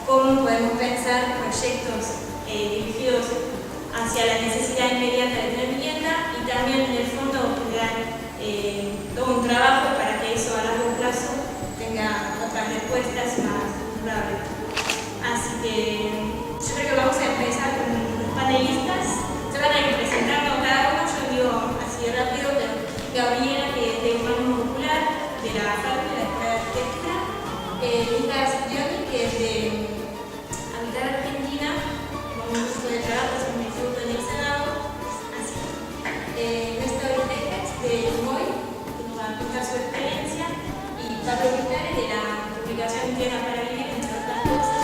cómo podemos pensar proyectos dirigidos hacia la necesidad inmediata de tener vivienda y también en el fondo generar todo un trabajo para que eso a largo plazo tenga otras respuestas más durables. Así que yo creo que vamos a empezar con los panelistas. Se van a ir presentando cada uno. Yo digo así rápido que Gabriela, que es de Urbanismo Popular, de la Fábrica de Arquitectura, Lucas Dioni, que es de Habitar Argentina, con un grupo de trabajo, es un instituto en el Senado, así. Néstor Tejas, de UMOI, que nos va a contar su experiencia, y Pablo Vitale, de la publicación Tierra para Vivir, entre otras cosas.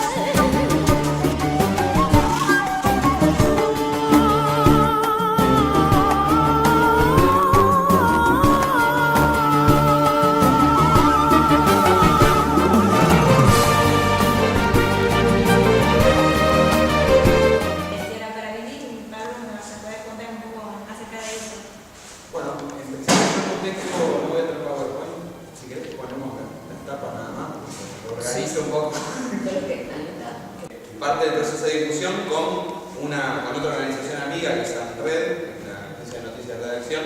Parte del proceso de difusión con otra organización amiga que es Red, la agencia de noticias de redacción,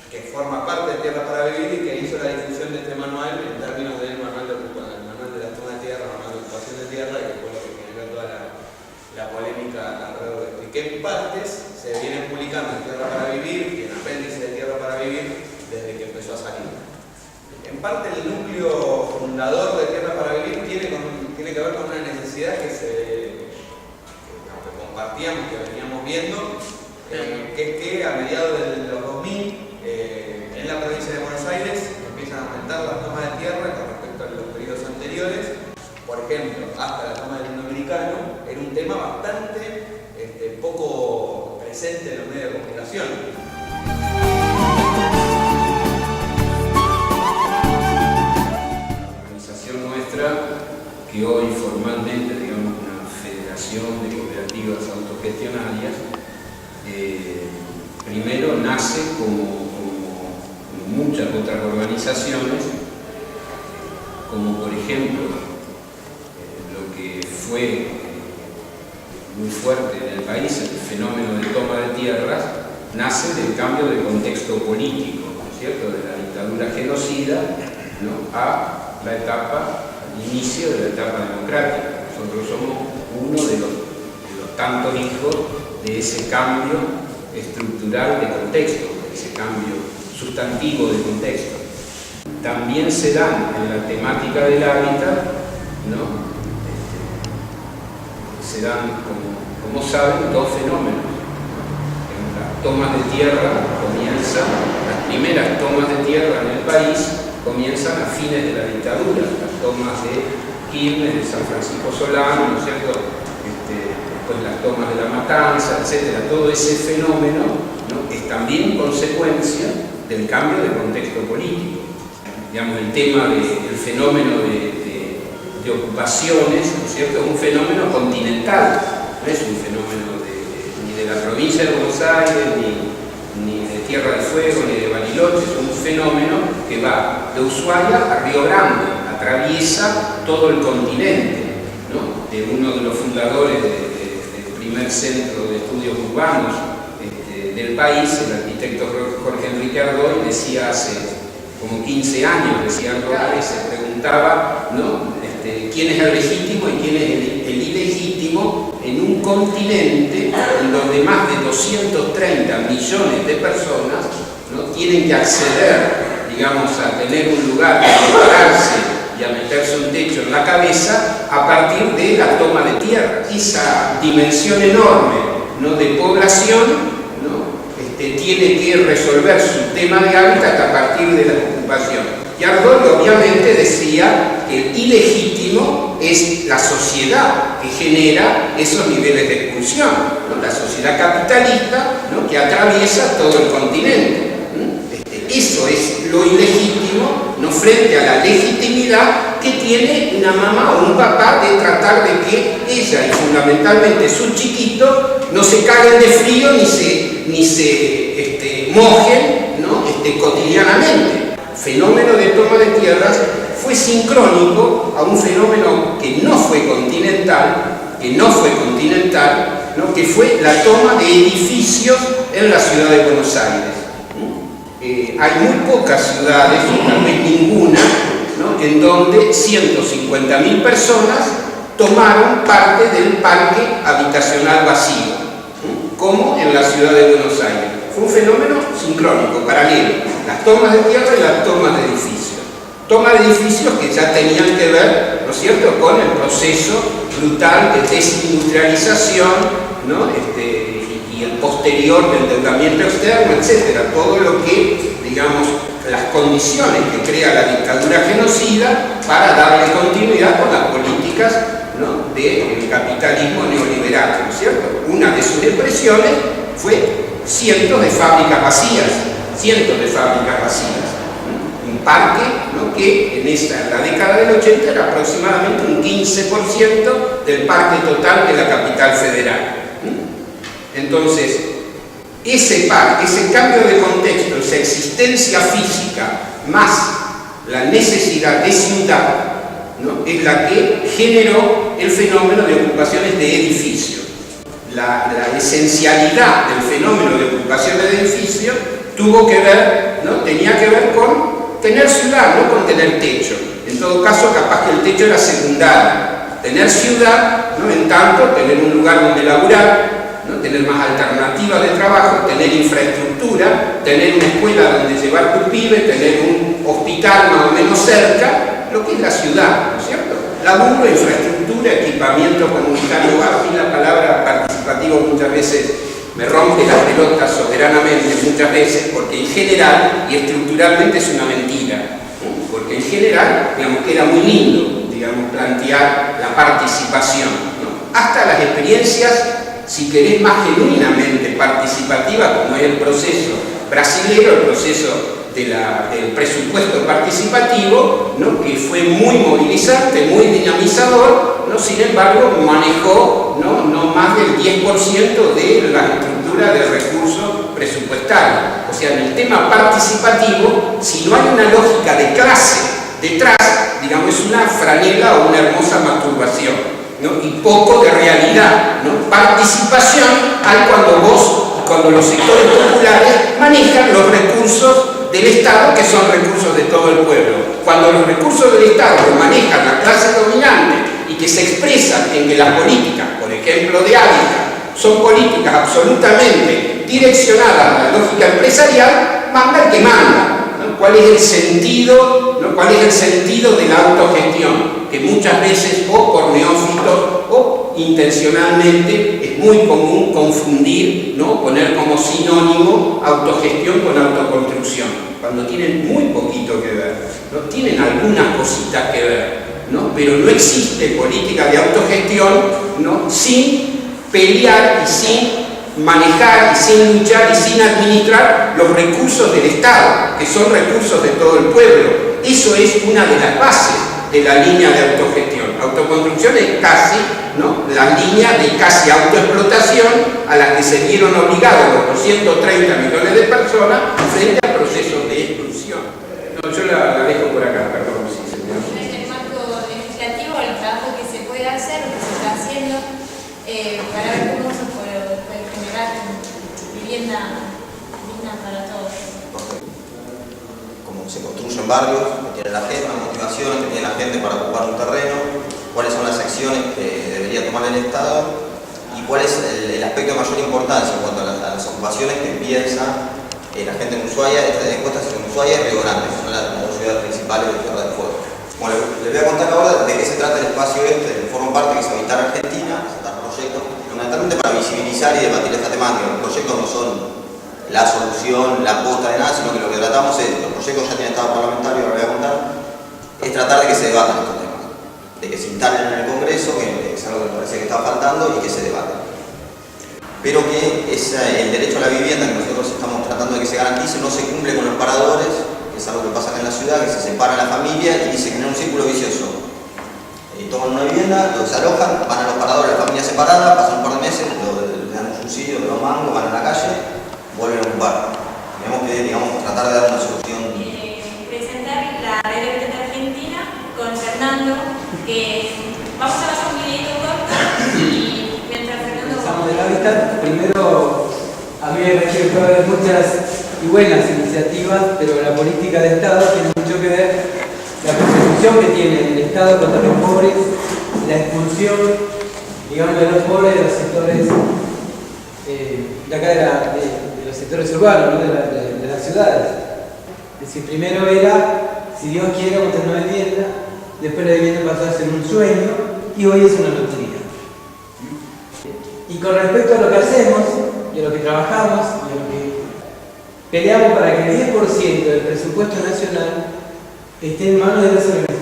que forma parte de Tierra para Vivir y que hizo la difusión de este manual en términos del manual de la toma de tierra, manual de ocupación de tierra, que fue lo que generó toda la polémica alrededor de esto. Y que en partes se vienen publicando en Tierra para Vivir y en apéndice de Tierra para Vivir desde que empezó a salir. En parte el núcleo fundador de Tierra para Vivir tiene que ver con una necesidad que compartíamos, que veníamos viendo, que es que a mediados de los 2000 en la provincia de Buenos Aires empiezan a aumentar las tomas de tierra con respecto a los periodos anteriores. Por ejemplo, hasta la toma del Indoamericano era un tema bastante poco presente en los medios de comunicación. Que hoy formalmente, digamos, una federación de cooperativas autogestionarias, primero nace como muchas otras organizaciones, como por ejemplo lo que fue muy fuerte en el país, el fenómeno de toma de tierras, nace del cambio de contexto político, ¿no es cierto?, de la dictadura genocida, ¿no?, a la etapa inicio de la etapa democrática. Nosotros somos uno de los tantos hijos de ese cambio estructural de contexto, de ese cambio sustantivo de contexto. También se dan en la temática del hábitat, ¿no?, se dan, como saben, dos fenómenos. Las tomas de tierra comienzan, las primeras tomas de tierra en el país comienzan a fines de la dictadura, las tomas de Quilmes, de San Francisco Solano, ¿no es cierto?, después las tomas de La Matanza, etc. Todo ese fenómeno, ¿no?, es también consecuencia del cambio de contexto político. Digamos, el tema del fenómeno de ocupaciones, ¿no es cierto?, es un fenómeno continental, no es un fenómeno ni de la provincia de Buenos Aires, ni de Tierra del Fuego, ni de Bariloche. Es un fenómeno que va de Ushuaia a Río Grande, atraviesa todo el continente, ¿no?, de uno de los fundadores del primer centro de estudios urbanos del país, el arquitecto Jorge Enrique Ardoy, decía hace como 15 años, decía algo que se preguntaba, ¿no?, quién es el legítimo y quién es el ilegítimo en un continente en donde más de 230 millones de personas, ¿no?, tienen que acceder, digamos, a tener un lugar para prepararse y a meterse un techo en la cabeza a partir de la toma de tierra. Esa dimensión enorme, ¿no?, de población, ¿no?, tiene que resolver su tema de hábitat a partir de la ocupación. Y Ardoy obviamente decía que el ilegítimo es la sociedad que genera esos niveles de expulsión, ¿no?, la sociedad capitalista, ¿no?, que atraviesa todo el continente. Eso es lo ilegítimo, ¿no?, frente a la legitimidad que tiene una mamá o un papá de tratar de que ella y fundamentalmente su chiquito no se caguen de frío ni se mojen, ¿no?, cotidianamente. fenómeno de toma de tierras fue sincrónico a un fenómeno que no fue continental, ¿no? Que fue la toma de edificios en la ciudad de Buenos Aires. Hay muy pocas ciudades, o tal vez ninguna, ¿no? En donde 150.000 personas tomaron parte del parque habitacional vacío, como en la ciudad de Buenos Aires. Fue un fenómeno sincrónico, paralelo, las tomas de tierra y las tomas de edificios. Tomas de edificios que ya tenían que ver, ¿no es cierto?, con el proceso brutal de desindustrialización, ¿no? Y el posterior de endeudamiento externo, etc. Todo lo que, digamos, las condiciones que crea la dictadura genocida para darle continuidad con las políticas, ¿no?, del capitalismo neoliberal, ¿no es cierto? Una de sus expresiones fue cientos de fábricas vacías. Un parque, ¿no?, que en la década del 80 era aproximadamente un 15% del parque total de la capital federal. Entonces, ese parque, ese cambio de contexto, esa existencia física, más la necesidad de ciudad, ¿no?, es la que generó el fenómeno de ocupaciones de edificios. La esencialidad del fenómeno de ocupación de edificios tuvo que ver, ¿no?, tenía que ver con tener ciudad, no con tener techo. En todo caso, capaz que el techo era secundario. Tener ciudad, ¿no?, en tanto tener un lugar donde laburar, ¿no?, tener más alternativas de trabajo, tener infraestructura, tener una escuela donde llevar tu pibe, tener un hospital más o menos cerca, lo que es la ciudad, ¿no es cierto? Laburo, infraestructura, equipamiento comunitario. A mí la palabra participativo muchas veces me rompe las pelotas soberanamente, muchas veces, porque en general y estructuralmente es una mentira, ¿no? Porque en general, digamos, queda muy lindo, digamos, plantear la participación, ¿no?, hasta las experiencias, si querés, más genuinamente participativas, como es el proceso brasilero, el proceso del presupuesto participativo, ¿no?, que fue muy movilizante, muy dinamizador, ¿no? Sin embargo, manejó no más del 10% de la estructura de recursos presupuestarios. O sea, en el tema participativo, si no hay una lógica de clase detrás, digamos, es una franela o una hermosa masturbación, ¿no?, y poco de realidad, ¿no? Participación hay cuando los sectores populares manejan los recursos del Estado, que son recursos de todo el pueblo. Cuando los recursos del Estado los manejan la clase dominante y que se expresan en que las políticas, por ejemplo de hábitat, son políticas absolutamente direccionadas a la lógica empresarial, manda el que manda, ¿no? ¿Cuál es el sentido, ¿no?, cuál es el sentido de la autogestión? Que muchas veces, o por neófitos o intencionalmente, es muy común confundir, ¿no?, poner como sinónimo autogestión con autoconstrucción, cuando tienen muy poquito que ver, ¿no? Tienen algunas cositas que ver, ¿no?, pero no existe política de autogestión, ¿no?, sin pelear y sin manejar y sin luchar y sin administrar los recursos del Estado, que son recursos de todo el pueblo. Eso es una de las bases de la línea de autogestión. Autoconstrucción es casi, ¿no?, la línea de casi autoexplotación a la que se vieron obligados los 230 millones de personas frente a procesos de exclusión. No, yo la dejo por acá, perdón. Si se me... En el marco legislativo, el trabajo que se puede hacer, lo que se está haciendo, para ver cómo se puede generar vivienda digna para todos. Cómo se construyen barrios, que tiene la gente, las motivaciones que tiene la gente para ocupar un terreno, cuáles son las acciones que debería tomar el Estado y cuál es el aspecto de mayor importancia en cuanto a las ocupaciones que piensa la gente en Ushuaia. Esta encuesta es en Ushuaia y Río Grande, que son las dos ciudades principales de Tierra del Fuego. Bueno, les voy a contar ahora de qué se trata el espacio este, forma parte que es Habitar Argentina, presentar proyectos fundamentalmente para visibilizar y debatir esta temática. Los proyectos no son la solución, la aposta de nada, sino que lo que tratamos es, los proyectos ya tienen estado parlamentario, ahora voy a contar, es tratar de que se debatan estos temas, de que se instalen en el Congreso, que es algo que me parece que está faltando, y que se debatan. Pero que el derecho a la vivienda que nosotros estamos tratando de que se garantice no se cumple con los paradores, que es algo que pasa acá en la ciudad, que se separa la familia y se genera un círculo vicioso. Toman una vivienda, lo desalojan, van a los paradores, la familia separada, pasan un par de meses, le dan un subsidio, le dan mango, van a la calle, vuelven a ocupar. Tenemos que, digamos, tratar de dar una solución. Vamos a ver un videito corto y mientras Fernando... Empezamos del hábitat. Primero, a mí me parece que puede haber muchas y buenas iniciativas, pero la política de Estado tiene mucho que ver la persecución que tiene el Estado contra los pobres, la expulsión, digamos, de los pobres de los sectores de acá de los sectores urbanos, ¿no? de las ciudades. Es decir, primero era, si Dios quiere, vamos a tener una vivienda, después la vivienda pasó a ser un sueño y hoy es una lotería. Y con respecto a lo que hacemos, y a lo que trabajamos, y a lo que peleamos para que el 10% del presupuesto nacional esté en manos de las organizaciones